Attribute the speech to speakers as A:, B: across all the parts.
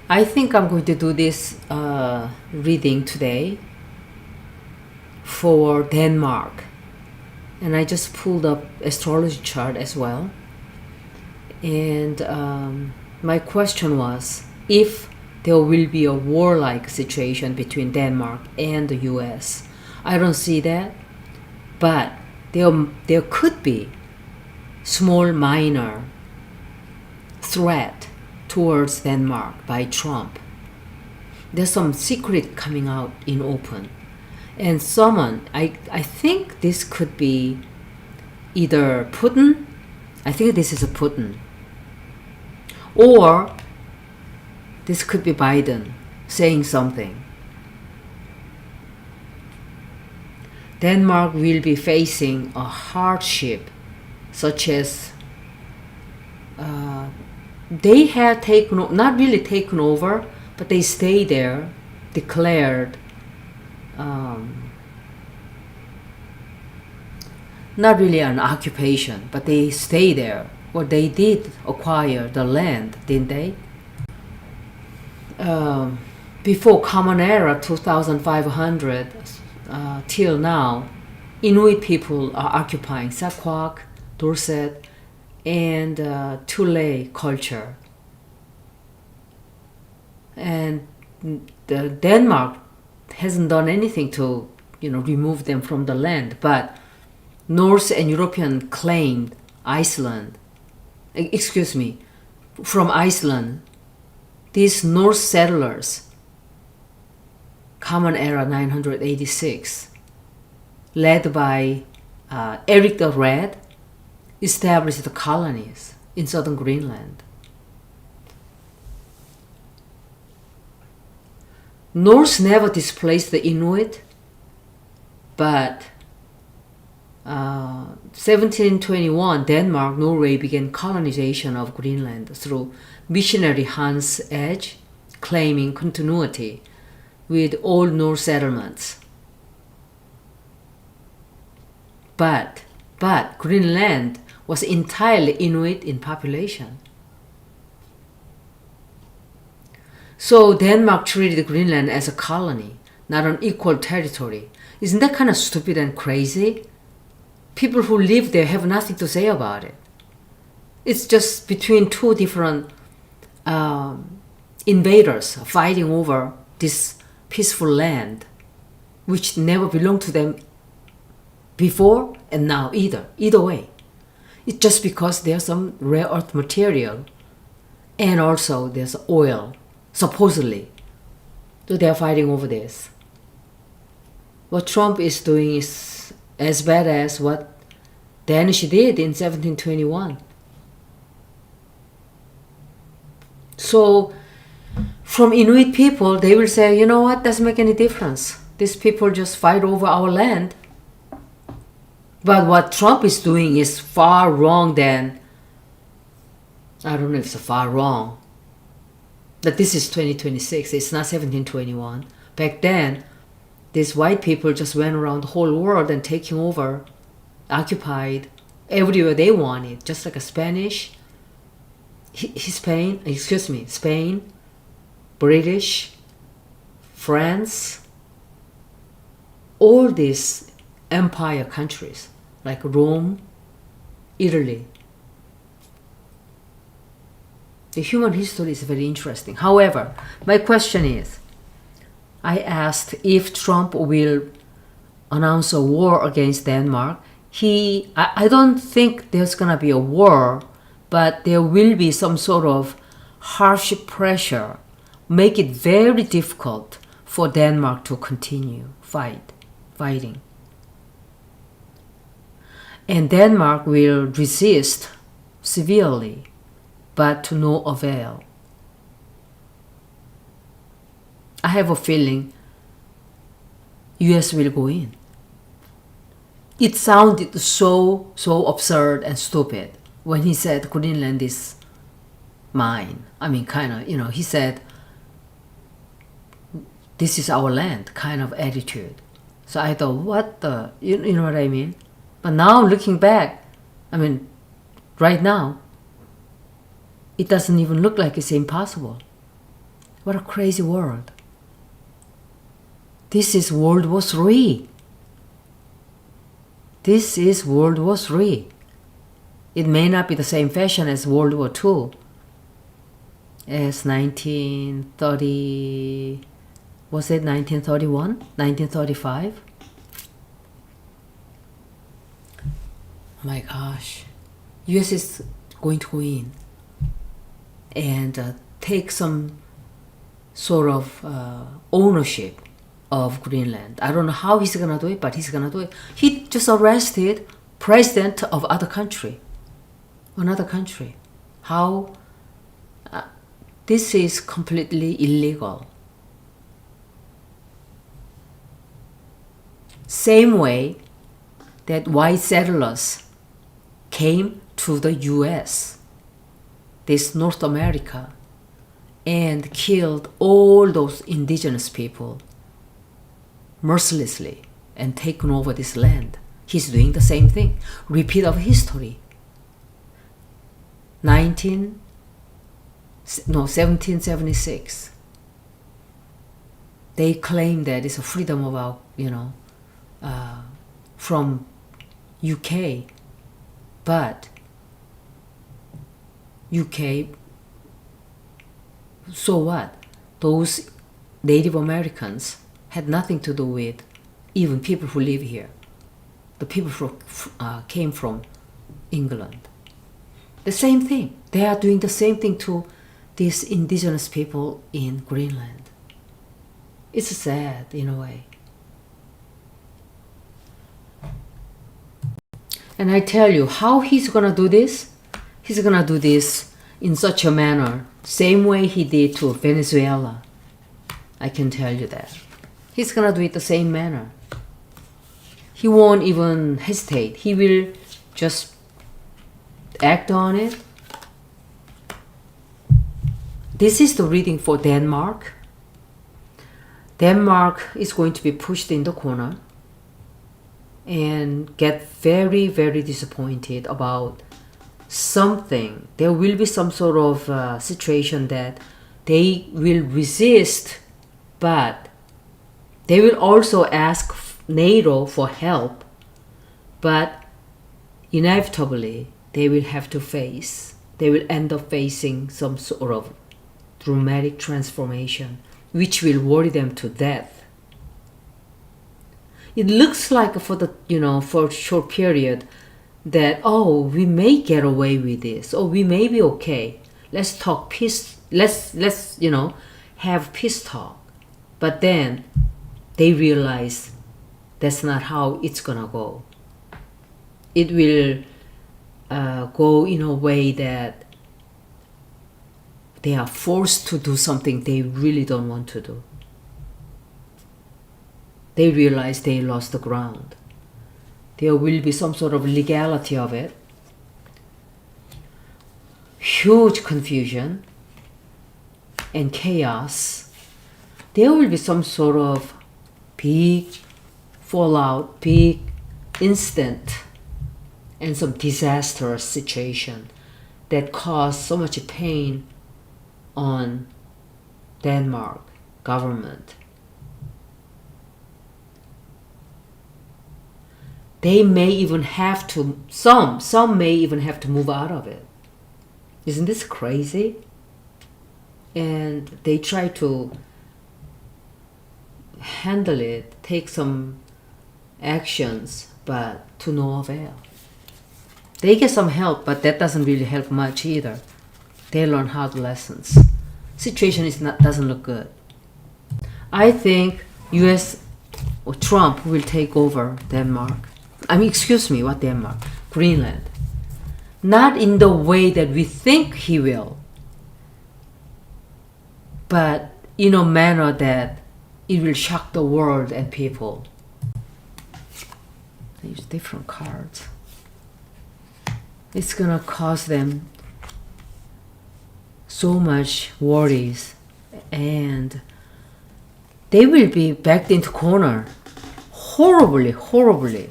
A: I think I'm going to do this reading today for Denmark. And I just pulled up astrology chart as well. And my question was, if there will be a warlike situation between Denmark and the US. I don't see that, but there could be small minor threat towards Denmark by Trump. There's some secret coming out in open. And someone, I think this could be either Putin, I think this is a Putin, or this could be Biden saying something. Denmark will be facing a hardship such as they have taken, not really taken over, but they stay there, declared not really an occupation, but they stay there. Well, they did acquire the land, didn't they? Before Common Era 2500 till now, Inuit people are occupying Saquak, Dorset, and Thule culture. And Denmark hasn't done anything to, remove them from the land, but Norse and European claimed Iceland. From Iceland, these Norse settlers, Common Era 986, led by Eric the Red, established the colonies in southern Greenland. Norse never displaced the Inuit, but 1721, Denmark, Norway began colonization of Greenland through missionary Hans Edge, claiming continuity with Old Norse settlements. But Greenland was entirely Inuit in population. So Denmark treated Greenland as a colony, not an equal territory. Isn't that kind of stupid and crazy? People who live there have nothing to say about it. It's just between two different invaders fighting over this peaceful land, which never belonged to them before and now either. Either way. It's just because there's some rare earth material and also there's oil, supposedly. So they're fighting over this. What Trump is doing is as bad as what Danish did in 1721. So from Inuit people, they will say, you know what, doesn't make any difference. These people just fight over our land. But what Trump is doing is far wrong than, I don't know if it's far wrong, but this is 2026, it's not 1721. Back then, these white people just went around the whole world and taking over, occupied everywhere they wanted, just like a Spanish, Spain, British, France, all these empire countries like Rome, Italy. The human history is very interesting. However, my question is, I asked if Trump will announce a war against Denmark. I don't think there's going to be a war, but there will be some sort of harsh pressure, make it very difficult for Denmark to continue fighting. And Denmark will resist severely, but to no avail. I have a feeling US will go in. It sounded so absurd and stupid when he said Greenland is mine. I mean, he said, this is our land kind of attitude. So I thought, what the, you know what I mean? But now looking back, right now, it doesn't even look like it's impossible. What a crazy world. This is World War III. This is World War III. It may not be the same fashion as World War II, as 1930, was it 1931? 1935? Oh my gosh. US is going to go in and take some sort of ownership of Greenland. I don't know how he's gonna do it, but he's gonna do it. He just arrested president of another country. How? This is completely illegal. Same way that white settlers came to the US, this North America, and killed all those indigenous people mercilessly and taken over this land. He's doing the same thing. Repeat of history. 1776. They claim that it's a freedom of our, from UK, but UK, so what? Those Native Americans had nothing to do with even people who live here. The people came from England. The same thing. They are doing the same thing to these indigenous people in Greenland. It's sad in a way. And I tell you, how he's gonna do this? He's gonna do this in such a manner, same way he did to Venezuela. I can tell you that. He's gonna do it the same manner. He won't even hesitate. He will just act on it. This is the reading for Denmark. Denmark is going to be pushed in the corner and get very, very disappointed about something. There will be some sort of situation that they will resist, but they will also ask NATO for help, but inevitably they will end up facing some sort of dramatic transformation which will worry them to death. It looks like for a short period that, oh, we may get away with this, or we may be okay. Let's talk peace. Let's have peace talk. But then they realize that's not how it's gonna go. It will go in a way that they are forced to do something they really don't want to do. They realize they lost the ground. There will be some sort of legality of it. Huge confusion and chaos. There will be some sort of big fallout, big incident, and some disastrous situation that caused so much pain on Denmark government. They may even have to, some may even have to move out of it. Isn't this crazy? And they try to handle it, take some actions, but to no avail. They get some help, but that doesn't really help much either. They learn hard lessons. Situation doesn't look good. I think US or Trump will take over Denmark. What Denmark? Greenland. Not in the way that we think he will, but in a manner that it will shock the world and people. I use different cards. It's gonna cause them so much worries, and they will be backed into corner horribly.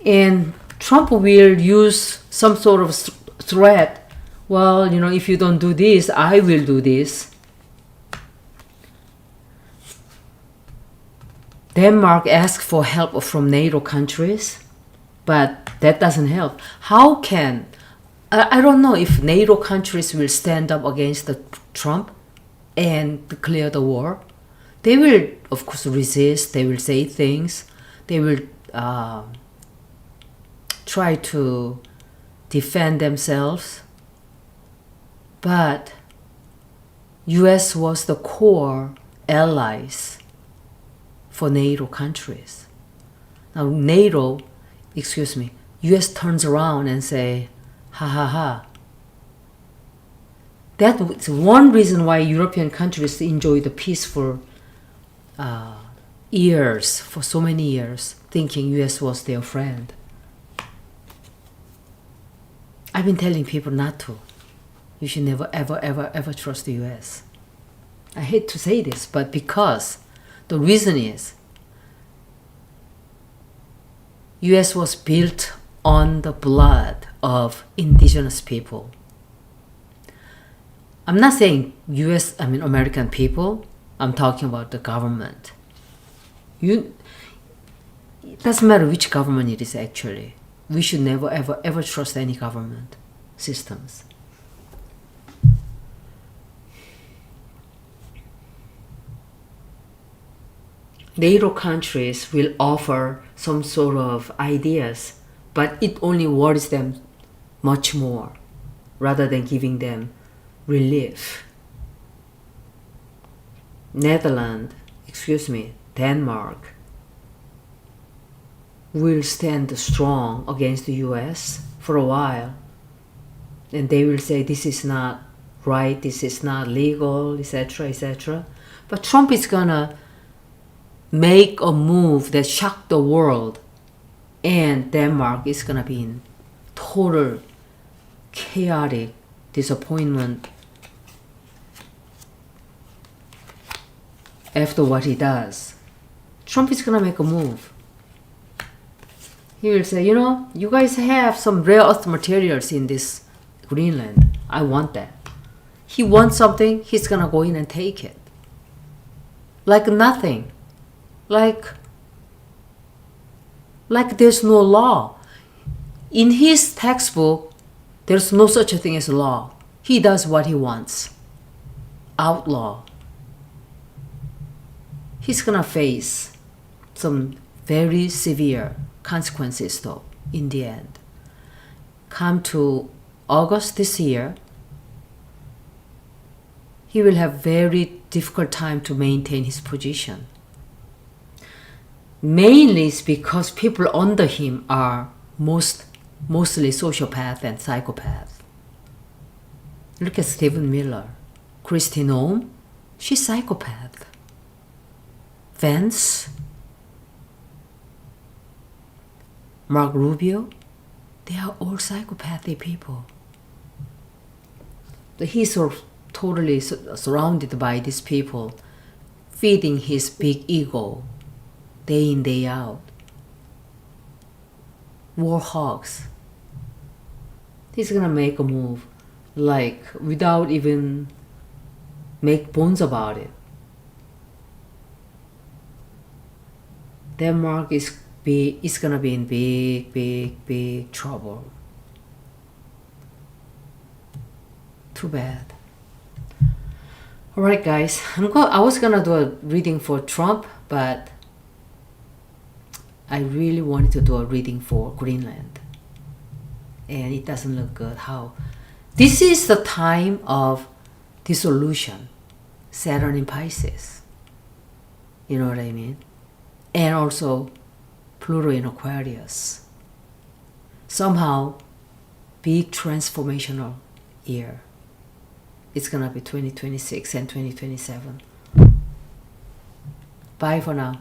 A: And Trump will use some sort of threat well, if you don't do this, I will do this. Denmark asked for help from NATO countries, but that doesn't help. How can, I don't know if NATO countries will stand up against Trump and declare the war. They will, of course, resist. They will say things. They will try to defend themselves. But US was the core allies for NATO countries. Now US turns around and say, ha ha ha. That's one reason why European countries enjoy the peaceful years, for so many years, thinking US was their friend. I've been telling people not to. You should never, ever, ever, ever trust the US. I hate to say this, but because the reason is US was built on the blood of indigenous people. I'm not saying American people. I'm talking about the government. It doesn't matter which government it is actually. We should never, ever, ever trust any government systems. NATO countries will offer some sort of ideas, but it only worries them much more rather than giving them relief. Denmark will stand strong against the US for a while, and they will say this is not right, this is not legal, etc., etc. But Trump is gonna make a move that shock the world, and Denmark is gonna be in total chaotic disappointment after what he does. Trump is gonna make a move. He will say, you guys have some rare earth materials in this Greenland. I want that. He wants something, he's gonna go in and take it. Like nothing. Like there's no law. In his textbook, there's no such a thing as law. He does what he wants. Outlaw. He's gonna face some very severe consequences though, in the end. Come to August this year, he will have very difficult time to maintain his position. Mainly it's because people under him are mostly sociopath and psychopath. Look at Stephen Miller. Kristi Noem, she's psychopath. Vance, Mark Rubio, they are all psychopathic people. He's totally surrounded by these people, feeding his big ego, day in, day out. War hogs. He's gonna make a move, without even make bones about it. Denmark is gonna be in big, big, big trouble. Too bad. Alright guys, I was gonna do a reading for Trump, but I really wanted to do a reading for Greenland. And it doesn't look good. This is the time of dissolution. Saturn in Pisces. You know what I mean? And also Pluto in Aquarius. Somehow, big transformational year. It's gonna be 2026 and 2027. Bye for now.